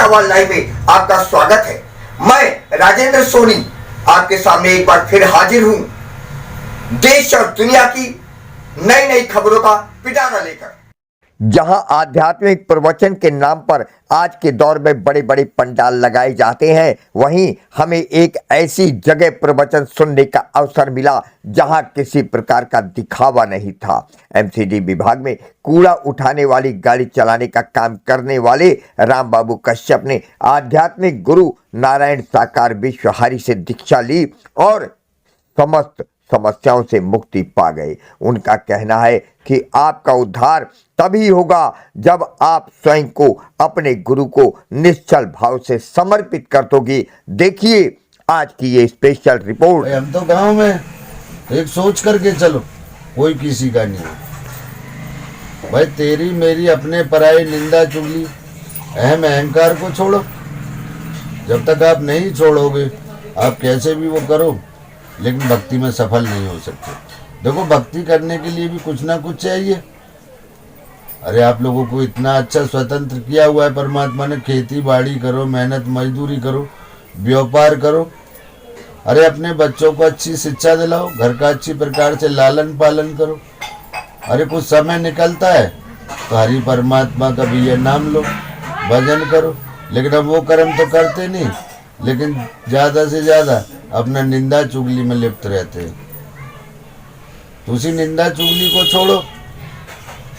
हवा लाइव में आपका स्वागत है। मैं राजेंद्र सोनी आपके सामने एक बार फिर हाजिर हूं, देश और दुनिया की नई नई खबरों का पिटारा लेकर। जहां आध्यात्मिक प्रवचन के नाम पर आज के दौर में बड़े बड़े पंडाल लगाए जाते हैं, वहीं हमें एक ऐसी जगह प्रवचन सुनने का अवसर मिला जहां किसी प्रकार का दिखावा नहीं था। एमसीडी विभाग में कूड़ा उठाने वाली गाड़ी चलाने का काम करने वाले राम बाबू कश्यप ने आध्यात्मिक गुरु नारायण साकार विश्वहारी से दीक्षा ली और समस्त समस्याओं से मुक्ति पा गए। उनका कहना है कि आपका उद्धार तभी होगा जब आप स्वयं को अपने गुरु को निश्चल भाव से समर्पित कर दोगे। देखिए आज की ये स्पेशल रिपोर्ट। हम तो गांव में एक सोच करके चलो, कोई किसी का नहीं है भाई। तेरी मेरी अपने पराई निंदा चुगली अहम अहंकार को छोड़ो। जब तक आप नहीं छोड़ोगे, आप कैसे भी वो करो, लेकिन भक्ति में सफल नहीं हो सकते। देखो, भक्ति करने के लिए भी कुछ ना कुछ चाहिए। अरे आप लोगों को इतना अच्छा स्वतंत्र किया हुआ है परमात्मा ने। खेती बाड़ी करो, मेहनत मजदूरी करो, व्यापार करो। अरे अपने बच्चों को अच्छी शिक्षा दिलाओ, घर का अच्छी प्रकार से लालन पालन करो। अरे कुछ समय निकलता है तो हरि परमात्मा का भी ये नाम लो, भजन करो। लेकिन अब वो कर्म तो करते नहीं, लेकिन ज़्यादा से ज़्यादा अपना निंदा चुगली में लिप्त रहते हैं। तो उसी निंदा चुगली को छोड़ो।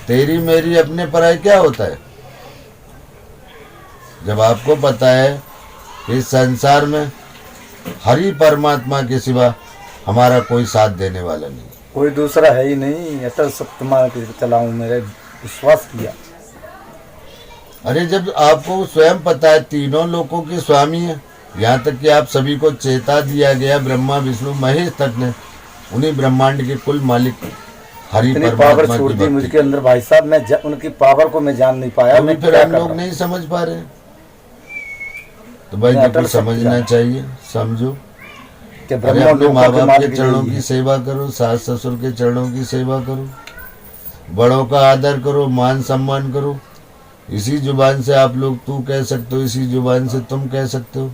तेरी मेरी अपने पराई क्या होता है? जब आपको पता है कि इस संसार में हरि परमात्मा के सिवा हमारा कोई साथ देने वाला नहीं, कोई दूसरा है ही नहीं। अतः सब तुम्हारा चलाऊं, मेरे विश्वास किया। अरे जब आपको स्वयं पता है तीनों लोकों के स्वामी है, यहाँ तक कि आप सभी को चेता दिया गया, ब्रह्मा विष्णु महेश तक ने, उन्हीं ब्रह्मांड के कुल मालिक हरि परमात्मा छोड़ दी मुझके अंदर भाई साहब। मैं उनकी पावर को मैं जान नहीं पाया। मैं फिर हम लोग नहीं समझ पा रहे। तो भाई देखो, समझना चाहिए, समझो। अरे अपने माँ बाप के चरणों की सेवा करो, सास ससुर के चरणों की सेवा करो, बड़ों का आदर करो, मान सम्मान करो। इसी जुबान से आप लोग तू कह सकते हो, इसी जुबान से तुम कह सकते हो।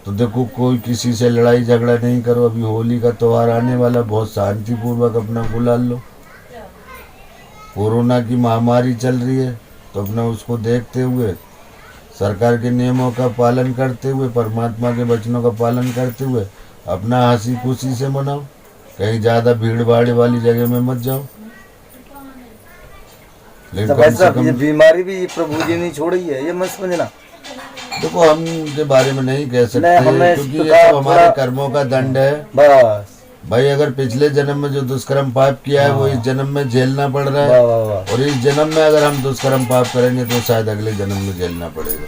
तो देखो, कोई किसी से लड़ाई झगड़ा नहीं करो। अभी होली का त्योहार आने वाला, बहुत शांतिपूर्वक अपना गुलाल लो। कोरोना की महामारी चल रही है, तो अपना उसको देखते हुए, सरकार के नियमों का पालन करते हुए, परमात्मा के वचनों का पालन करते हुए अपना हंसी खुशी से मनाओ। कहीं ज़्यादा भीड़ भाड़ वाली जगह में मत जाओ। लेकिन कम से कम ये बीमारी भी प्रभु जी नहीं छोड़ी है, ये मत समझना। देखो, हम उनके बारे में नहीं कह सकते, क्योंकि ये तो हमारे कर्मों का दंड है। बस भाई, अगर पिछले जन्म में जो दुष्कर्म पाप किया है वो इस जन्म में झेलना पड़ रहा है, और इस जन्म में अगर हम दुष्कर्म पाप करेंगे तो शायद अगले जन्म में झेलना पड़ेगा।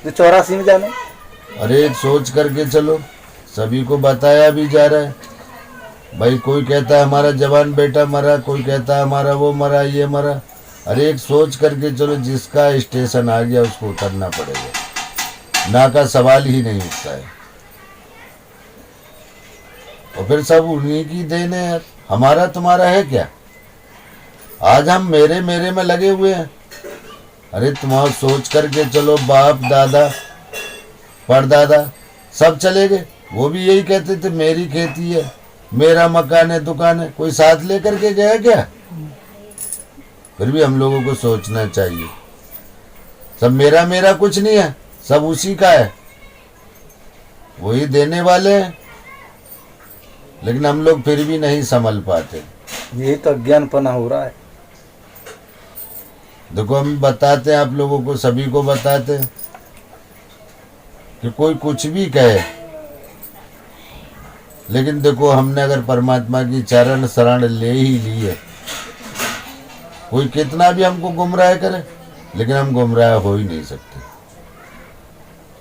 तो 84 में जाने। अरे एक सोच करके चलो, सभी को बताया भी जा रहा है। भाई कोई कहता है हमारा जवान बेटा मरा, कोई कहता है हमारा वो मरा, ये मरा। अरे एक सोच करके चलो, जिसका स्टेशन आ गया उसको उतरना पड़ेगा, ना का सवाल ही नहीं उठता है। और फिर सब उन्हीं की देन है यार, हमारा तुम्हारा है क्या? आज हम मेरे मेरे में लगे हुए हैं। अरे तुम्हारा सोच करके चलो, बाप दादा परदादा सब चले गए, वो भी यही कहते थे मेरी खेती है, मेरा मकान है, दुकान है। कोई साथ लेकर के गया क्या? फिर भी हम लोगों को सोचना चाहिए, सब मेरा मेरा कुछ नहीं है, सब उसी का है, वही देने वाले हैं। लेकिन हम लोग फिर भी नहीं संभल पाते। यही तो अज्ञानपना हो रहा है। देखो, हम बताते हैं आप लोगों को, सभी को बताते हैं कि कोई कुछ भी कहे, लेकिन देखो हमने अगर परमात्मा की चरण शरण ले ही ली है, कोई कितना भी हमको गुमराह करे, लेकिन हम गुमराह हो ही नहीं सकते,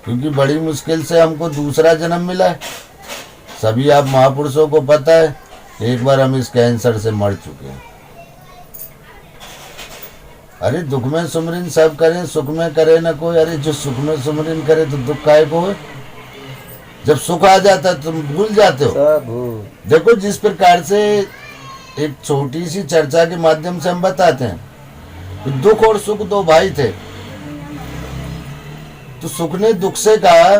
क्योंकि बड़ी मुश्किल से हमको दूसरा जन्म मिला है। सभी आप महापुरुषों को पता है, एक बार हम इस कैंसर से मर चुके हैं। अरे दुख में सुमरिन सब करें, सुख में करे न कोई। अरे जो सुख में सुमरिन करे तो दुख काहे को है? जब सुख आ जाता है तुम भूल जाते हो। देखो, जिस प्रकार से एक छोटी सी चर्चा के माध्यम से हम बताते हैं दुख और सुख दो भाई थे, तो सुख ने दुख से कहा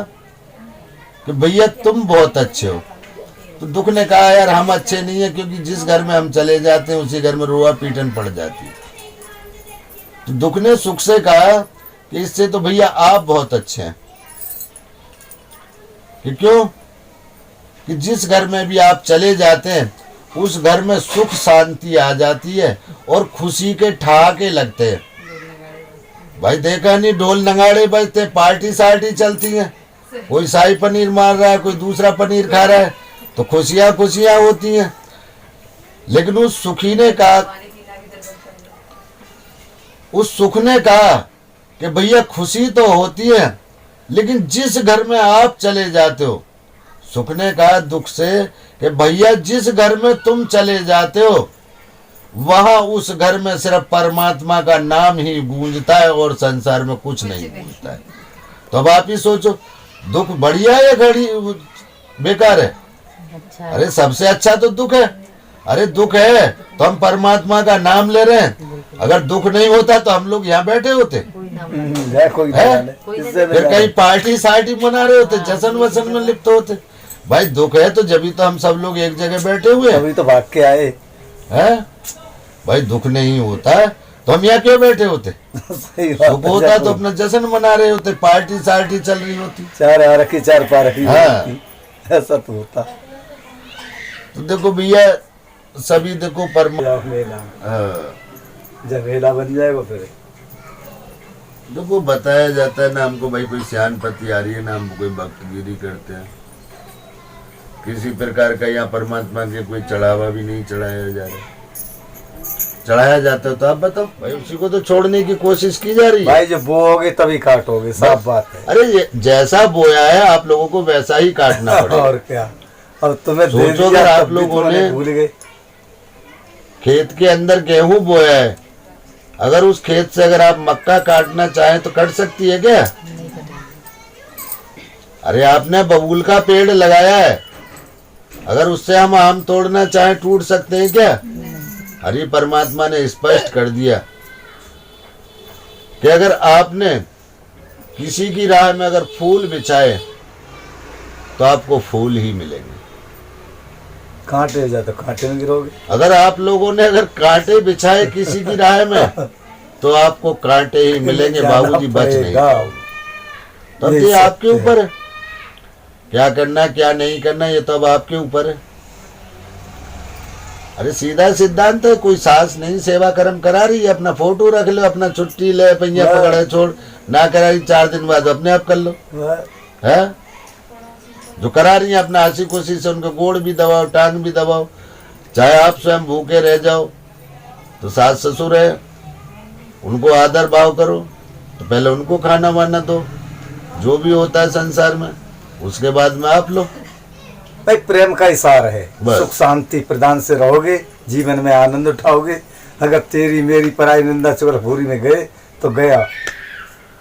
कि भैया तुम बहुत अच्छे हो, तो दुख ने कहा यार हम अच्छे नहीं है, क्योंकि जिस घर में हम चले जाते हैं उसी घर में रोआ पीटन पड़ जाती है। तो दुख ने सुख से कहा कि इससे तो भैया आप बहुत अच्छे हैं। कि क्यों? कि जिस घर में भी आप चले जाते हैं उस घर में सुख शांति आ जाती है और खुशी के ठहाके लगते हैं। भाई देखा नहीं, ढोल नगाड़े बजते, पार्टी सार्टी चलती है, कोई शाही पनीर मार रहा है, कोई दूसरा पनीर खा रहा है, तो खुशियां खुशियां होती हैं। लेकिन उस सुखी ने कहा, उस सुख ने कहा कि भैया खुशी तो होती है, लेकिन जिस घर में आप चले जाते हो, सुख ने कहा दुख से कि भैया जिस घर में तुम चले जाते हो वहां उस घर में सिर्फ परमात्मा का नाम ही गूंजता है और संसार में कुछ नहीं गूंजता है। तो अब आप ही सोचो, दुख बढ़िया है या घड़ी बेकार है? अच्छा। अरे सबसे अच्छा तो दुख है। अरे दुख है तो हम परमात्मा का नाम ले रहे हैं, अगर दुख नहीं होता तो हम लोग यहाँ बैठे होते, कोई है? फिर कहीं पार्टी सार्टी मना रहे होते, जश्न वसन में लिप्त होते। भाई दुख है तो जब तो हम सब लोग एक जगह बैठे हुए अभी तो भाग के आए हैं। भाई दुख नहीं होता तो हम यहाँ क्यों बैठे होते? सही बात दुख होता तो अपना जश्न मना रहे होते, पार्टी सार्टी चल रही होती, चार आ रखी चार पा रखी। हाँ। ऐसा तो होता। तो देखो भैया सभी देखो मेला जब मेला बन जाएगा फिर देखो बताया जाता है ना हमको, भाई कोई सियान पति आ रही है ना, हम कोई भक्तगिरी करते हैं, किसी प्रकार का यहाँ परमात्मा के कोई चढ़ावा भी नहीं चढ़ाया जा रहा। चढ़ाया जाता है तो आप बताओ भाई, उसी को तो छोड़ने की कोशिश की जा रही है। भाई जब बोओगे तभी काटोगे, साफ बात है। अरे जैसा बोया है आप लोगों को वैसा ही काटना पड़ेगा। और क्या, अब तुम्हें सोचो अगर आप लोगों ने भूल गए, खेत के अंदर गेहूं बोया है, अगर उस खेत से अगर आप मक्का काटना चाहें तो कट सकती है क्या? अरे आपने बबूल का पेड़ लगाया है, अगर उससे हम आम तोड़ना चाहें टूट सकते हैं क्या? हरि परमात्मा ने स्पष्ट कर दिया कि अगर आपने किसी की राह में अगर फूल बिछाए तो आपको फूल ही मिलेंगे, कांटे जा तो कांटे में गिरोगे। अगर आप लोगों ने अगर कांटे बिछाए किसी की राह में तो आपको कांटे ही मिलेंगे, बाबूजी बच नहीं। तब ये आपके ऊपर है, क्या करना क्या नहीं करना ये तो अब आपके ऊपर है। अरे सीधा सिद्धांत है, कोई सास नहीं सेवा कर्म करा रही है, अपना फोटो रख लो, अपना छुट्टी ले, पहिया पकड़े छोड़, ना करा रही 4 दिन बाद अपने आप कर लो, है? जो करा रही है अपना हंसी खुशी से उनके गोड़ भी दबाओ, टांग भी दबाओ, चाहे आप स्वयं भूखे रह जाओ तो सास ससुर है, उनको आदर भाव करो, तो पहले उनको खाना वाना दो, जो भी होता है संसार में, उसके बाद में आप लो। भाई प्रेम का इशारा है, बस। सुख शांति प्रदान से रहोगे, जीवन में आनंद उठाओगे। अगर तेरी मेरी पराई निंदा चुगलखोरी में गए तो गया,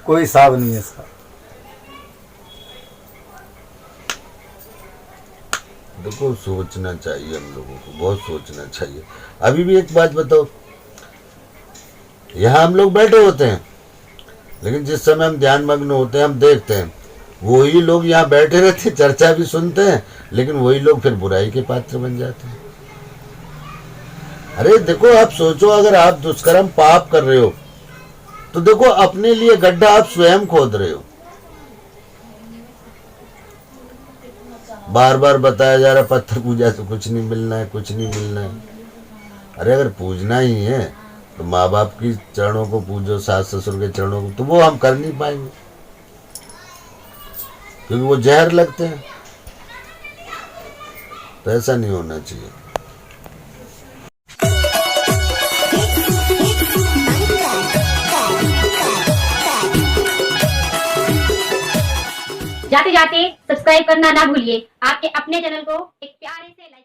कोई हिसाब नहीं है इसका। देखो सोचना चाहिए हम लोगों को, बहुत सोचना चाहिए। अभी भी एक बात बताओ, यहाँ हम लोग बैठे होते हैं, लेकिन जिस समय हम ध्यान मग्न होते हैं हम देखते हैं वही लोग यहाँ बैठे रहते हैं, चर्चा भी सुनते हैं, लेकिन वही लोग फिर बुराई के पात्र बन जाते हैं। अरे देखो आप सोचो, अगर आप दुष्कर्म पाप कर रहे हो तो देखो अपने लिए गड्ढा आप स्वयं खोद रहे हो। बार बार बताया जा रहा पत्थर पूजा से कुछ नहीं मिलना है, कुछ नहीं मिलना है। अरे अगर पूजना ही है तो माँ बाप की चरणों को पूजो, सास ससुर के चरणों को, तो वो हम कर नहीं पाएंगे क्योंकि वो जहर लगते हैं। तो ऐसा नहीं होना चाहिए। जाते जाते सब्सक्राइब करना ना भूलिए। आपके अपने चैनल को एक प्यारे से लाइक